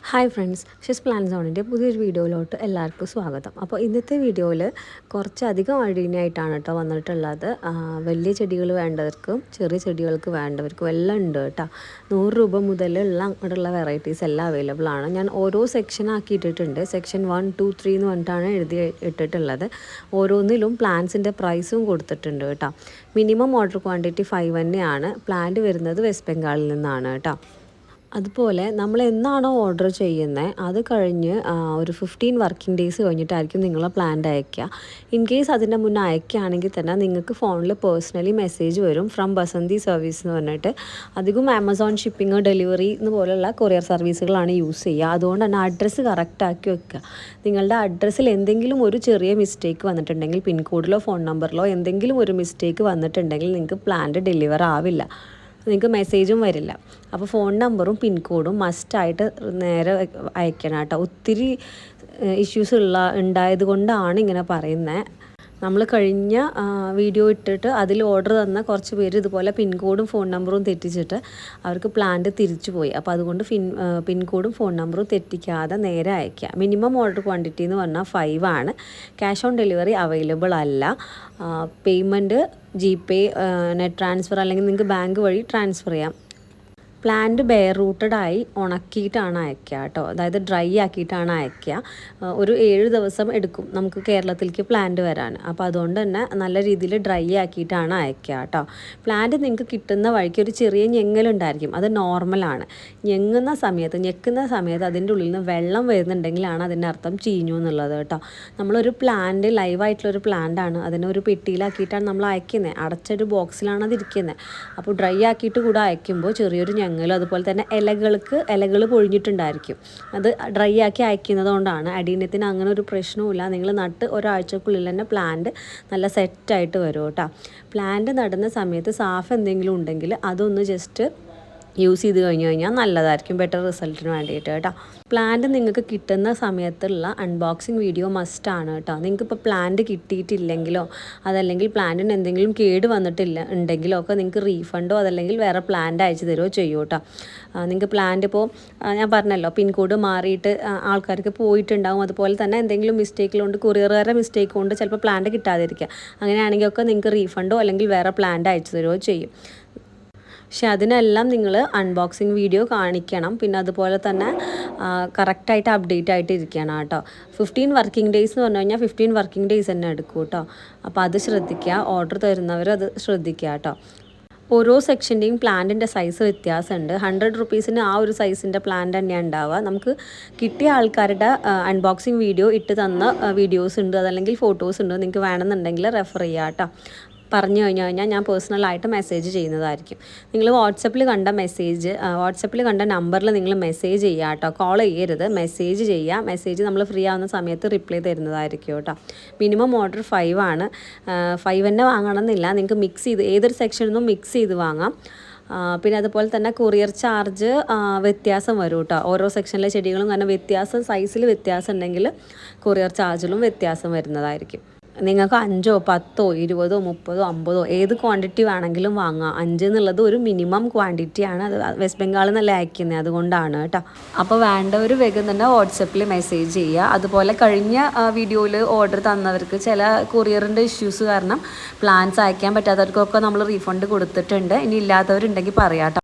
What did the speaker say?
Hi friends, ഷിസ് plan സോണിൻ്റെ പുതിയൊരു വീഡിയോയിലോട്ട് എല്ലാവർക്കും സ്വാഗതം. അപ്പോൾ ഇന്നത്തെ വീഡിയോയിൽ കുറച്ചധികം അഴീനായിട്ടാണ് കേട്ടോ വന്നിട്ടുള്ളത്. വലിയ ചെടികൾ വേണ്ടവർക്കും ചെറിയ ചെടികൾക്ക് വേണ്ടവർക്കും എല്ലാം ഉണ്ട് കേട്ടോ. 100 രൂപ മുതലുള്ള അങ്ങോട്ടുള്ള വെറൈറ്റീസ് എല്ലാം അവൈലബിൾ ആണ്. ഞാൻ ഓരോ സെക്ഷൻ ആക്കിയിട്ടിട്ടുണ്ട്. സെക്ഷൻ 1, 2, 3 എന്ന് പറഞ്ഞിട്ടാണ് എഴുതി ഇട്ടിട്ടുള്ളത്. ഓരോന്നിലും പ്ലാന്റ്സിൻ്റെ പ്രൈസും കൊടുത്തിട്ടുണ്ട് കേട്ടോ. മിനിമം ഓർഡർ ക്വാണ്ടിറ്റി 5 തന്നെയാണ്. പ്ലാന്റ് വരുന്നത് വെസ്റ്റ് ബംഗാളിൽ നിന്നാണ് കേട്ടോ. അതുപോലെ നമ്മൾ എന്നാണോ ഓർഡർ ചെയ്യുന്നത് അത് കഴിഞ്ഞ് ഒരു 15 വർക്കിംഗ് ഡേയ്സ് കഴിഞ്ഞിട്ടായിരിക്കും നിങ്ങളെ പ്ലാന്റ് അയക്കുക. ഇൻ കേസ് അതിൻ്റെ മുന്നേ അയക്കുകയാണെങ്കിൽ തന്നെ നിങ്ങൾക്ക് ഫോണിൽ പേഴ്സണലി മെസ്സേജ് വരും ഫ്രം ബസന്തി സർവീസ് എന്ന് പറഞ്ഞിട്ട്. അധികം ആമസോൺ ഷിപ്പിംഗ്, ഡെലിവറി എന്ന് പോലുള്ള കൊറിയർ സർവീസുകളാണ് യൂസ് ചെയ്യുക. അതുകൊണ്ട് തന്നെ അഡ്രസ്സ് കറക്റ്റാക്കി വെക്കുക. നിങ്ങളുടെ അഡ്രസ്സിൽ എന്തെങ്കിലും ഒരു ചെറിയ മിസ്റ്റേക്ക് വന്നിട്ടുണ്ടെങ്കിൽ, പിൻകോഡിലോ ഫോൺ നമ്പറിലോ എന്തെങ്കിലും ഒരു മിസ്റ്റേക്ക് വന്നിട്ടുണ്ടെങ്കിൽ നിങ്ങൾക്ക് പ്ലാന്റ് ഡെലിവർ ആവില്ല, നിങ്ങൾക്ക് മെസ്സേജും വരില്ല. അപ്പോൾ ഫോൺ നമ്പറും പിൻകോഡും മസ്റ്റായിട്ട് നേരെ അയക്കണം കേട്ടോ. ഒത്തിരി ഇഷ്യൂസ് ഉണ്ടായത് കൊണ്ടാണ് ഇങ്ങനെ പറയുന്നത്. നമ്മൾ കഴിഞ്ഞ വീഡിയോ ഇട്ടിട്ട് അതിൽ ഓർഡർ തന്ന കുറച്ച് പേര് ഇതുപോലെ പിൻകോഡും ഫോൺ നമ്പറും തെറ്റിച്ചിട്ട് അവർക്ക് പ്ലാന്റ് തിരിച്ചു പോയി. അപ്പോൾ അതുകൊണ്ട് പിൻകോഡും ഫോൺ നമ്പറും തെറ്റിക്കാതെ നേരെ അയയ്ക്കുക. മിനിമം ഓർഡർ ക്വാണ്ടിറ്റി എന്ന് പറഞ്ഞാൽ 5 ആണ്. ക്യാഷ് ഓൺ ഡെലിവറി അവൈലബിൾ അല്ല. പേയ്മെൻറ്റ് GPay, നെറ്റ് ട്രാൻസ്ഫർ അല്ലെങ്കിൽ നിങ്ങൾക്ക് ബാങ്ക് വഴി ട്രാൻസ്ഫർ ചെയ്യാം. പ്ലാന്റ് ബെയർ റൂട്ടഡായി ഉണക്കിയിട്ടാണ് അയക്കുക കേട്ടോ. അതായത് ഡ്രൈ ആക്കിയിട്ടാണ് അയക്കുക. ഒരു 7 ദിവസം എടുക്കും നമുക്ക് കേരളത്തിലേക്ക് പ്ലാന്റ് വരാൻ. അപ്പോൾ അതുകൊണ്ട് തന്നെ നല്ല രീതിയിൽ ഡ്രൈ ആക്കിയിട്ടാണ് അയക്കുക കേട്ടോ. പ്ലാന്റ് നിങ്ങൾക്ക് കിട്ടുന്ന വഴിക്ക് ഒരു ചെറിയ ഞെങ്ങലുണ്ടായിരിക്കും, അത് നോർമലാണ്. ഞെക്കുന്ന സമയത്ത് അതിൻ്റെ ഉള്ളിൽ നിന്ന് വെള്ളം വരുന്നുണ്ടെങ്കിലാണ് അതിൻ്റെ അർത്ഥം ചീഞ്ഞു എന്നുള്ളത് കേട്ടോ. നമ്മളൊരു പ്ലാന്റ് ലൈവായിട്ടുള്ളൊരു പ്ലാന്റാണ്, അതിനെ ഒരു പെട്ടിയിലാക്കിയിട്ടാണ് നമ്മൾ അയക്കുന്നത്. അടച്ചൊരു ബോക്സിലാണ് അത് ഇരിക്കുന്നത്. അപ്പോൾ ഡ്രൈ ആക്കിയിട്ട് കൂടെ അയക്കുമ്പോൾ ചെറിയൊരു അതുപോലെ തന്നെ ഇലകൾ പൊഴിഞ്ഞിട്ടുണ്ടായിരിക്കും. അത് ഡ്രൈ ആക്കി അയക്കുന്നത് കൊണ്ടാണ്. അടീനത്തിന് അങ്ങനെ ഒരു പ്രശ്നവുമില്ല. നിങ്ങൾ നട്ട് ഒരാഴ്ചക്കുള്ളിൽ തന്നെ പ്ലാന്റ് നല്ല സെറ്റായിട്ട് വരും കേട്ടോ. പ്ലാന്റ് നടുന്ന സമയത്ത് സാഫ് എന്തെങ്കിലും ഉണ്ടെങ്കിൽ അതൊന്ന് ജസ്റ്റ് യൂസ് ചെയ്ത് കഴിഞ്ഞാൽ നല്ലതായിരിക്കും, ബെറ്റർ റിസൾട്ടിന് വേണ്ടിയിട്ട് കേട്ടോ. പ്ലാന്റ് നിങ്ങൾക്ക് കിട്ടുന്ന സമയത്തുള്ള അൺബോക്സിങ് വീഡിയോ മസ്റ്റാണ് കേട്ടോ. നിങ്ങൾക്കിപ്പോൾ പ്ലാന്റ് കിട്ടിയിട്ടില്ലെങ്കിലോ അതല്ലെങ്കിൽ പ്ലാന്റിന് എന്തെങ്കിലും കേട് ഉണ്ടെങ്കിലോ ഒക്കെ നിങ്ങൾക്ക് റീഫണ്ടോ അതല്ലെങ്കിൽ വേറെ പ്ലാന്റ് അയച്ചു തരുമോ ചെയ്യൂ കേട്ടോ. നിങ്ങൾക്ക് പ്ലാന്റ് ഇപ്പോൾ ഞാൻ പറഞ്ഞല്ലോ പിൻകോഡ് മാറിയിട്ട് ആൾക്കാർക്ക് പോയിട്ടുണ്ടാകും. അതുപോലെ തന്നെ എന്തെങ്കിലും മിസ്റ്റേക്കിലുണ്ട്, കൊറിയറുകാരുടെ മിസ്റ്റേക്ക് കൊണ്ട് ചിലപ്പോൾ പ്ലാന്റ് കിട്ടാതിരിക്കുക. അങ്ങനെയാണെങ്കിൽ ഒക്കെ നിങ്ങൾക്ക് റീഫണ്ടോ അല്ലെങ്കിൽ വേറെ പ്ലാന്റ് അയച്ചു തരുമോ ചെയ്യും. പക്ഷെ അതിനെല്ലാം നിങ്ങൾ അൺബോക്സിങ് വീഡിയോ കാണിക്കണം. പിന്നെ അതുപോലെ തന്നെ കറക്റ്റായിട്ട് അപ്ഡേറ്റ് ആയിട്ട് ഇരിക്കണം കേട്ടോ. 15 വർക്കിംഗ് ഡേയ്സ് എന്ന് പറഞ്ഞു കഴിഞ്ഞാൽ 15 വർക്കിംഗ് ഡേയ്സ് തന്നെ എടുക്കും കേട്ടോ. അപ്പോൾ അത് ശ്രദ്ധിക്കുക, ഓർഡർ തരുന്നവർ അത് ശ്രദ്ധിക്കുക കേട്ടോ. ഓരോ സെക്ഷൻ്റെയും പ്ലാന്റിൻ്റെ സൈസ് വ്യത്യാസമുണ്ട്. 100 റുപ്പീസിന് ആ ഒരു സൈസിൻ്റെ പ്ലാന്റ് തന്നെയാണ് ഉണ്ടാവുക. നമുക്ക് കിട്ടിയ ആൾക്കാരുടെ അൺബോക്സിങ് വീഡിയോ ഇട്ട് തന്ന വീഡിയോസ് ഉണ്ട്, അതല്ലെങ്കിൽ ഫോട്ടോസ് ഉണ്ട്. നിങ്ങൾക്ക് വേണമെന്നുണ്ടെങ്കിൽ റെഫർ ചെയ്യാം കേട്ടോ. പറഞ്ഞു കഴിഞ്ഞാൽ ഞാൻ പേഴ്സണലായിട്ട് മെസ്സേജ് ചെയ്യുന്നതായിരിക്കും. നിങ്ങൾ വാട്സപ്പിൽ കണ്ട നമ്പറിൽ നിങ്ങൾ മെസ്സേജ് ചെയ്യുക കേട്ടോ. കോൾ ചെയ്യരുത്, മെസ്സേജ് ചെയ്യുക. മെസ്സേജ് നമ്മൾ ഫ്രീ ആവുന്ന സമയത്ത് റിപ്ലൈ തരുന്നതായിരിക്കും കേട്ടോ. മിനിമം ഓർഡർ 5 ആണ്. 5 തന്നെ വാങ്ങണമെന്നില്ല, നിങ്ങൾക്ക് മിക്സ് ചെയ്ത് ഏതൊരു സെക്ഷനിൽ നിന്നും മിക്സ് ചെയ്ത് വാങ്ങാം. പിന്നെ അതുപോലെ തന്നെ കൊറിയർ ചാർജ് വ്യത്യാസം വരും കേട്ടോ. ഓരോ സെക്ഷനിലെ ചെടികളും കാരണം സൈസിൽ വ്യത്യാസം ഉണ്ടെങ്കിൽ കൊറിയർ ചാർജിലും വ്യത്യാസം വരുന്നതായിരിക്കും. നിങ്ങൾക്ക് 5, 10, 20, 30, 50 ഏത് ക്വാണ്ടിറ്റി വേണമെങ്കിലും വാങ്ങാം. 5 എന്നുള്ളത് ഒരു മിനിമം ക്വാണ്ടിറ്റിയാണ്. അത് വെസ്റ്റ് ബംഗാളിൽ നിന്നല്ല അയക്കുന്നത്, അതുകൊണ്ടാണ് കേട്ടോ. അപ്പോൾ വേണ്ടവർ വേഗം തന്നെ വാട്സപ്പിൽ മെസ്സേജ് ചെയ്യുക. അതുപോലെ കഴിഞ്ഞ വീഡിയോയിൽ ഓർഡർ തന്നവർക്ക് ചില കൊറിയറിൻ്റെ ഇഷ്യൂസ് കാരണം പ്ലാൻസ് അയക്കാൻ പറ്റാത്തവർക്കൊക്കെ നമ്മൾ റീഫണ്ട് കൊടുത്തിട്ടുണ്ട്. ഇനി ഇല്ലാത്തവരുണ്ടെങ്കിൽ പറയാം കേട്ടോ.